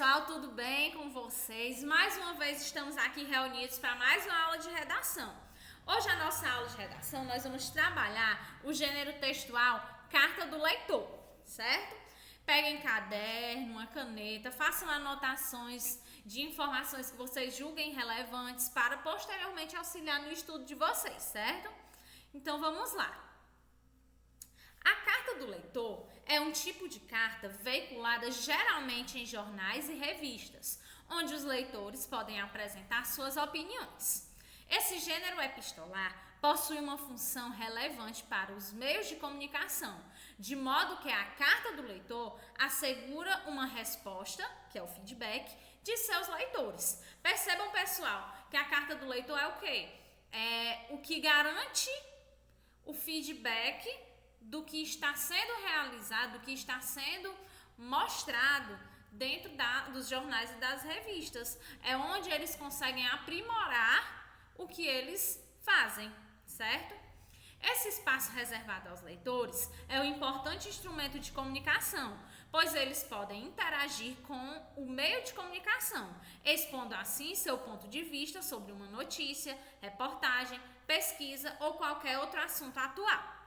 pessoal, tudo bem com vocês? Mais uma vez estamos aqui reunidos para mais uma aula de redação. Hoje a nossa aula de redação nós vamos trabalhar o gênero textual Carta do Leitor, certo? Peguem caderno, uma caneta, façam anotações de informações que vocês julguem relevantes para posteriormente auxiliar no estudo de vocês, certo? Então vamos lá. A carta do leitor é um tipo de carta veiculada geralmente em jornais e revistas, onde os leitores podem apresentar suas opiniões. Esse gênero epistolar possui uma função relevante para os meios de comunicação, de modo que a carta do leitor assegura uma resposta, que é o feedback, de seus leitores. Percebam, pessoal, que a carta do leitor é o quê? É o que garante o feedback do que está sendo realizado, do que está sendo mostrado dentro dos jornais e das revistas. É onde eles conseguem aprimorar o que eles fazem, certo? Esse espaço reservado aos leitores é um importante instrumento de comunicação, pois eles podem interagir com o meio de comunicação, expondo assim seu ponto de vista sobre uma notícia, reportagem, pesquisa ou qualquer outro assunto atual.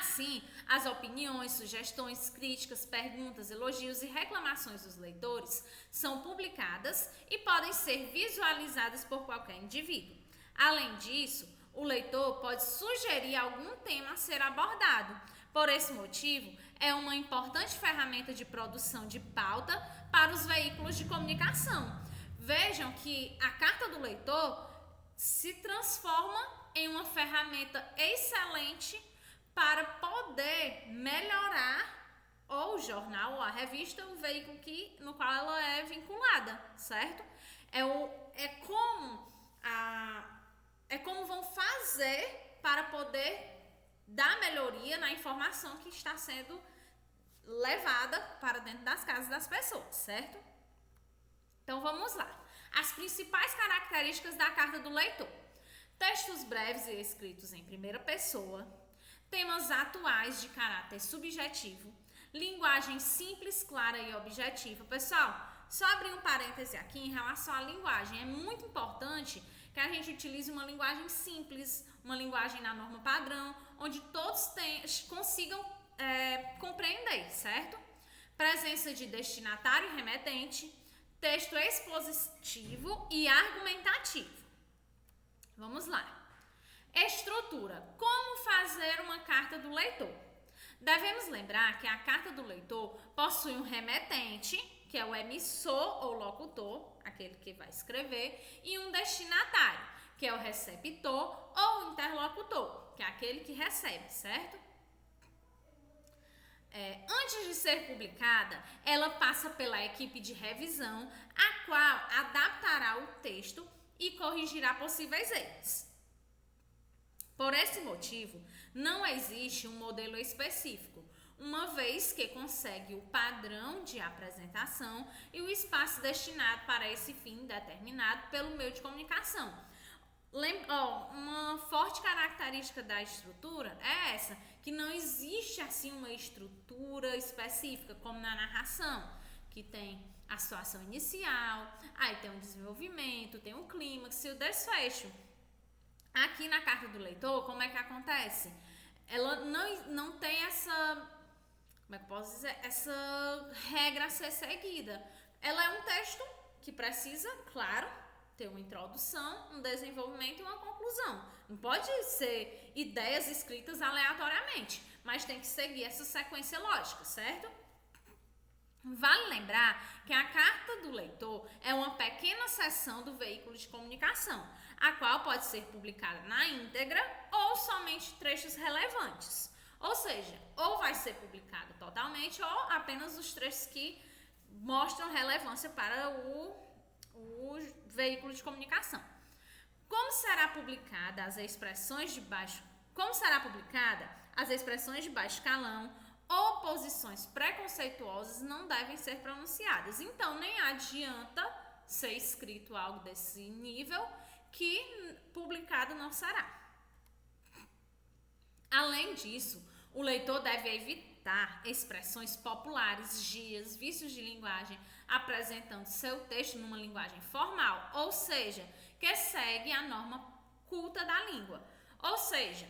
Assim, as opiniões, sugestões, críticas, perguntas, elogios e reclamações dos leitores são publicadas e podem ser visualizadas por qualquer indivíduo. Além disso, o leitor pode sugerir algum tema a ser abordado. Por esse motivo, é uma importante ferramenta de produção de pauta para os veículos de comunicação. Vejam que a carta do leitor se transforma em uma ferramenta excelente para poder melhorar ou o jornal ou a revista, o veículo no qual ela é vinculada, certo? É como vão fazer para poder dar melhoria na informação que está sendo levada para dentro das casas das pessoas, certo? Então vamos lá. As principais características da carta do leitor: textos breves e escritos em primeira pessoa, temas atuais de caráter subjetivo, linguagem simples, clara e objetiva. Pessoal, só abrir um parêntese aqui em relação à linguagem. É muito importante que a gente utilize uma linguagem simples, uma linguagem na norma padrão, onde todos consigam compreender, certo? Presença de destinatário e remetente, texto expositivo e argumentativo. Vamos lá. Estrutura. Como fazer uma carta do leitor? Devemos lembrar que a carta do leitor possui um remetente, que é o emissor ou locutor, aquele que vai escrever, e um destinatário, que é o receptor ou interlocutor, que é aquele que recebe, certo? Antes de ser publicada, ela passa pela equipe de revisão, a qual adaptará o texto e corrigirá possíveis erros. Por esse motivo, não existe um modelo específico, uma vez que consegue o padrão de apresentação e o espaço destinado para esse fim determinado pelo meio de comunicação. Uma forte característica da estrutura é essa, que não existe assim uma estrutura específica, como na narração, que tem a situação inicial, aí tem um desenvolvimento, tem um clímax e o desfecho. Aqui na carta do leitor, como é que acontece? Ela não tem essa, como é que eu posso dizer, essa regra a ser seguida. Ela é um texto que precisa, claro, ter uma introdução, um desenvolvimento e uma conclusão. Não pode ser ideias escritas aleatoriamente, mas tem que seguir essa sequência lógica, certo? Vale lembrar que a carta do leitor é uma pequena seção do veículo de comunicação, a qual pode ser publicada na íntegra ou somente trechos relevantes. Ou seja, ou vai ser publicado totalmente ou apenas os trechos que mostram relevância para o veículo de comunicação. Como será publicada as expressões de baixo calão ou posições preconceituosas não devem ser pronunciadas. Então, nem adianta ser escrito algo desse nível que publicado não será. Além disso, o leitor deve evitar expressões populares, gírias, vícios de linguagem, apresentando seu texto numa linguagem formal, ou seja, que segue a norma culta da língua. Ou seja,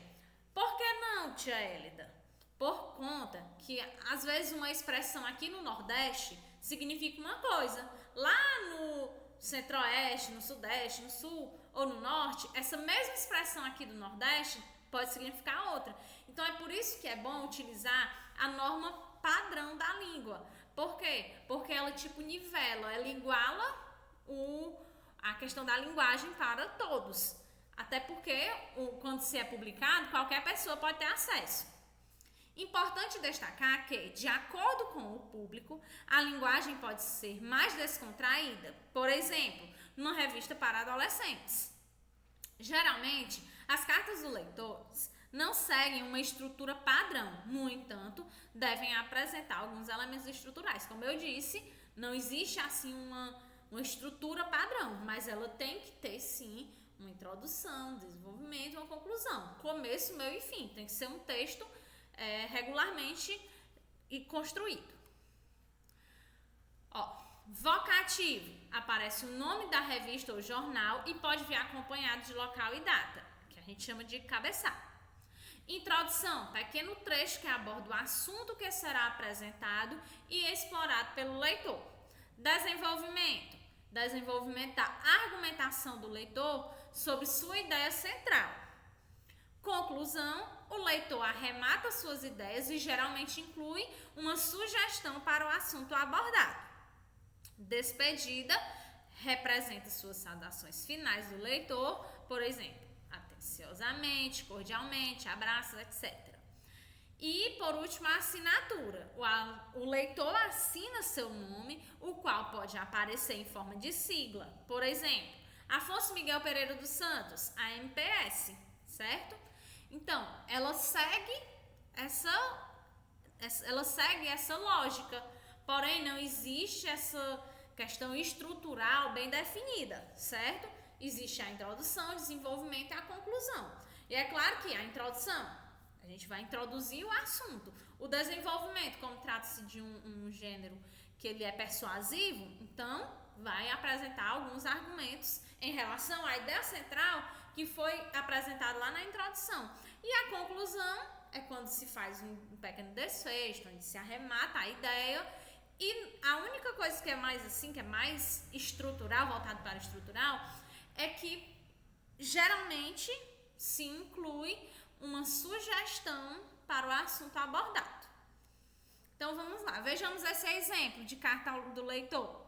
por que não, tia Hélida? Por conta que, às vezes, uma expressão aqui no Nordeste significa uma coisa. Lá no Centro-Oeste, no Sudeste, no Sul ou no Norte, essa mesma expressão aqui do Nordeste pode significar outra. Então, é por isso que é bom utilizar a norma padrão da língua. Por quê? Porque ela, nivela, ela iguala a questão da linguagem para todos. Até porque, quando se é publicado, qualquer pessoa pode ter acesso. Importante destacar que, de acordo com o público, a linguagem pode ser mais descontraída. Por exemplo, numa revista para adolescentes. Geralmente, as cartas do leitor não seguem uma estrutura padrão. No entanto, devem apresentar alguns elementos estruturais. Como eu disse, não existe assim uma estrutura padrão, mas ela tem que ter sim uma introdução, desenvolvimento e uma conclusão. Começo, meio e fim. Tem que ser um texto regularmente e construído. Vocativo. Aparece o nome da revista ou jornal e pode vir acompanhado de local e data, que a gente chama de cabeçalho. Introdução. Pequeno trecho que aborda o assunto que será apresentado e explorado pelo leitor. Desenvolvimento. Desenvolvimento da argumentação do leitor sobre sua ideia central. Conclusão. O leitor arremata suas ideias e geralmente inclui uma sugestão para o assunto abordado. Despedida representa suas saudações finais do leitor, por exemplo, atenciosamente, cordialmente, abraços, etc. E, por último, a assinatura. O leitor assina seu nome, o qual pode aparecer em forma de sigla. Por exemplo, Afonso Miguel Pereira dos Santos, AMPS, certo? Então, ela segue essa lógica, porém não existe essa questão estrutural bem definida, certo? Existe a introdução, o desenvolvimento e a conclusão. E é claro que a introdução, a gente vai introduzir o assunto. O desenvolvimento, como trata-se de um gênero que ele é persuasivo, então vai apresentar alguns argumentos em relação à ideia central que foi apresentado lá na introdução. E a conclusão é quando se faz um pequeno desfecho, onde se arremata a ideia. E a única coisa que é mais assim, que é mais estrutural, voltado para estrutural, é que geralmente se inclui uma sugestão para o assunto abordado. Então vamos lá, vejamos esse exemplo de carta do leitor.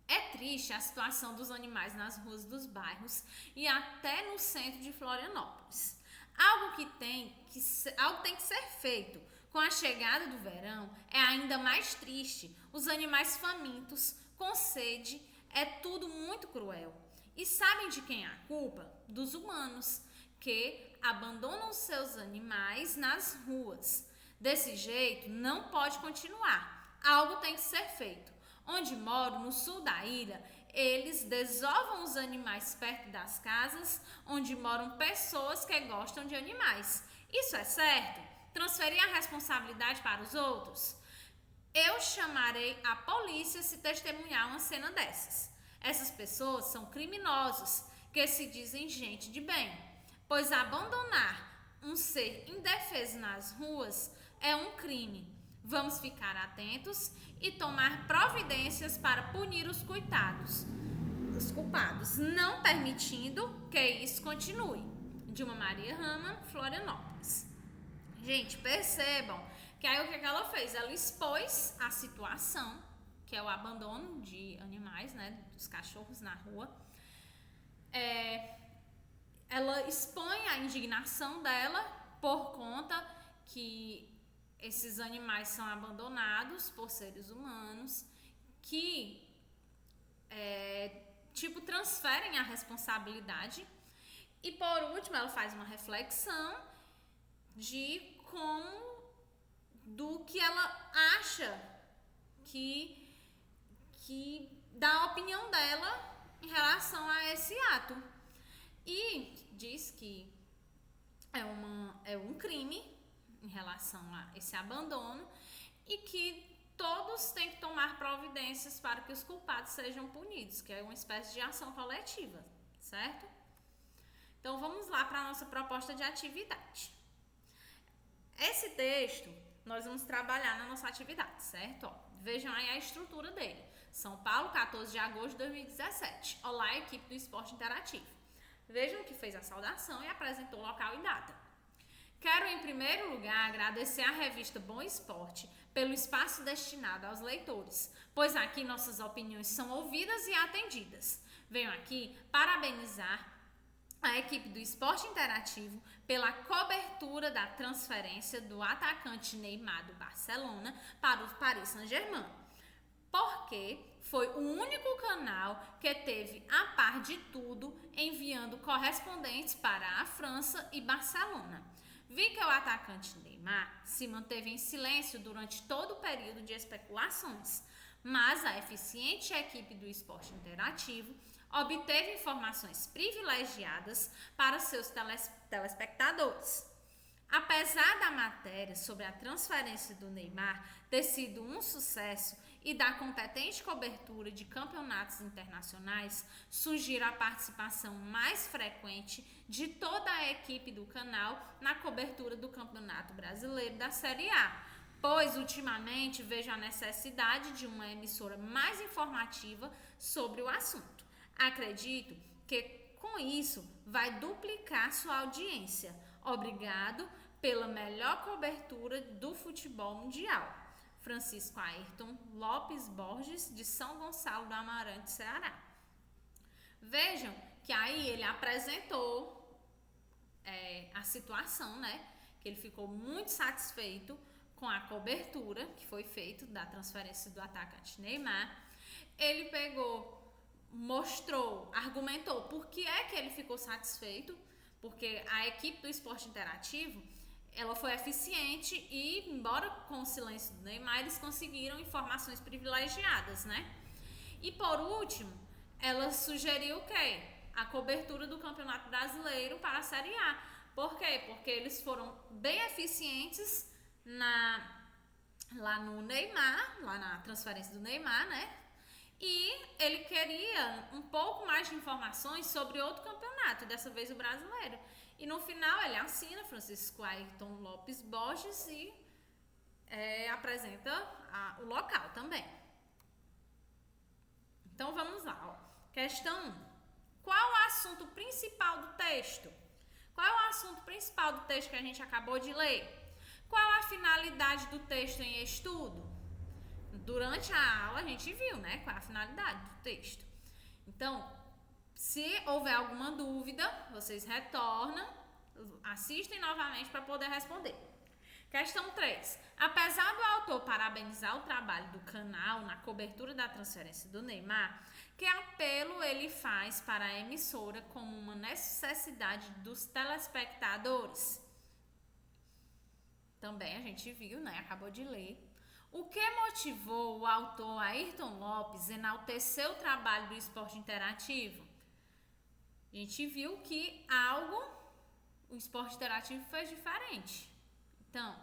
É triste a situação dos animais nas ruas dos bairros e até no centro de Florianópolis. Algo tem que ser feito. Com a chegada do verão, é ainda mais triste. Os animais famintos, com sede, é tudo muito cruel. E sabem de quem é a culpa? Dos humanos, que abandonam seus animais nas ruas. Desse jeito, não pode continuar. Algo tem que ser feito. Onde moro, no sul da ilha, eles desovam os animais perto das casas onde moram pessoas que gostam de animais. Isso é certo? Transferir a responsabilidade para os outros? Eu chamarei a polícia se testemunhar uma cena dessas. Essas pessoas são criminosos que se dizem gente de bem, pois abandonar um ser indefeso nas ruas é um crime. Vamos ficar atentos e tomar providências para punir os culpados, não permitindo que isso continue. Dilma Maria Rama, Florianópolis. Gente, percebam que aí o que ela fez? Ela expôs a situação, que é o abandono de animais, né, dos cachorros na rua. Ela expõe a indignação dela por conta que esses animais são abandonados por seres humanos que, transferem a responsabilidade. E, por último, ela faz uma reflexão do que ela acha da opinião dela em relação a esse ato. E diz que é um crime. em relação a esse abandono e que todos têm que tomar providências para que os culpados sejam punidos, que é uma espécie de ação coletiva, certo? Então vamos lá para a nossa proposta de atividade. Esse texto nós vamos trabalhar na nossa atividade, certo? Vejam aí a estrutura dele. São Paulo, 14 de agosto de 2017. Olá, equipe do Esporte Interativo. Vejam que fez a saudação e apresentou local e data. Quero, em primeiro lugar, agradecer à revista Bom Esporte pelo espaço destinado aos leitores, pois aqui nossas opiniões são ouvidas e atendidas. Venho aqui parabenizar a equipe do Esporte Interativo pela cobertura da transferência do atacante Neymar do Barcelona para o Paris Saint-Germain, porque foi o único canal que teve, a par de tudo, enviando correspondentes para a França e Barcelona. Vi que o atacante Neymar se manteve em silêncio durante todo o período de especulações, mas a eficiente equipe do Esporte Interativo obteve informações privilegiadas para seus telespectadores. Apesar da matéria sobre a transferência do Neymar ter sido um sucesso e da competente cobertura de campeonatos internacionais, surgir a participação mais frequente de toda a equipe do canal na cobertura do Campeonato Brasileiro da Série A, pois ultimamente vejo a necessidade de uma emissora mais informativa sobre o assunto. Acredito que com isso vai duplicar sua audiência. Obrigado pela melhor cobertura do futebol mundial. Francisco Ayrton Lopes Borges, de São Gonçalo do Amarante, Ceará. Vejam que aí ele apresentou a situação, né? Que ele ficou muito satisfeito com a cobertura que foi feita da transferência do atacante Neymar. Ele mostrou, argumentou por que é que ele ficou satisfeito, porque a equipe do Esporte Interativo ela foi eficiente e, embora com o silêncio do Neymar, eles conseguiram informações privilegiadas, né? E por último, ela sugeriu o quê? A cobertura do Campeonato Brasileiro para a Série A. Por quê? Porque eles foram bem eficientes lá no Neymar, lá na transferência do Neymar, né? E ele queria um pouco mais de informações sobre outro campeonato, dessa vez o brasileiro. E no final ele assina Francisco Ayrton Lopes Borges e apresenta o local também. Então vamos lá. Ó. Questão 1. Qual o assunto principal do texto? Qual é o assunto principal do texto que a gente acabou de ler? Qual a finalidade do texto em estudo? Durante a aula a gente viu, né? Qual é a finalidade do texto. Então, se houver alguma dúvida, vocês retornam, assistem novamente para poder responder. Questão 3. Apesar do autor parabenizar o trabalho do canal na cobertura da transferência do Neymar, que apelo ele faz para a emissora como uma necessidade dos telespectadores? Também a gente viu, né? Acabou de ler. O que motivou o autor Ayrton Lopes a enaltecer o trabalho do Esporte Interativo? A gente viu que o Esporte Interativo fez diferente. Então,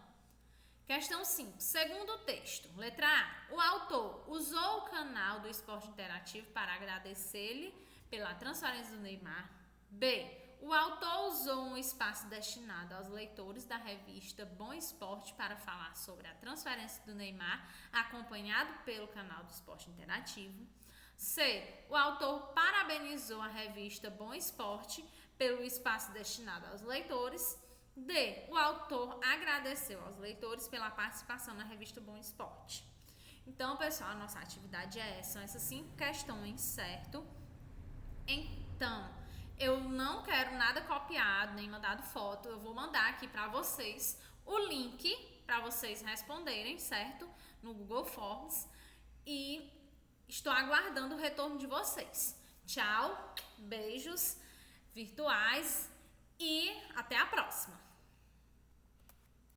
questão 5. Segundo o texto, letra A. O autor usou o canal do Esporte Interativo para agradecer-lhe pela transferência do Neymar. B. O autor usou um espaço destinado aos leitores da revista Bom Esporte para falar sobre a transferência do Neymar, acompanhado pelo canal do Esporte Interativo. C. O autor parabenizou a revista Bom Esporte pelo espaço destinado aos leitores. D. O autor agradeceu aos leitores pela participação na revista Bom Esporte. Então, pessoal, a nossa atividade são essas 5 questões, certo? Então, eu não quero nada copiado, nem mandado foto. Eu vou mandar aqui para vocês o link para vocês responderem, certo? No Google Forms. E estou aguardando o retorno de vocês. Tchau, beijos virtuais e até a próxima!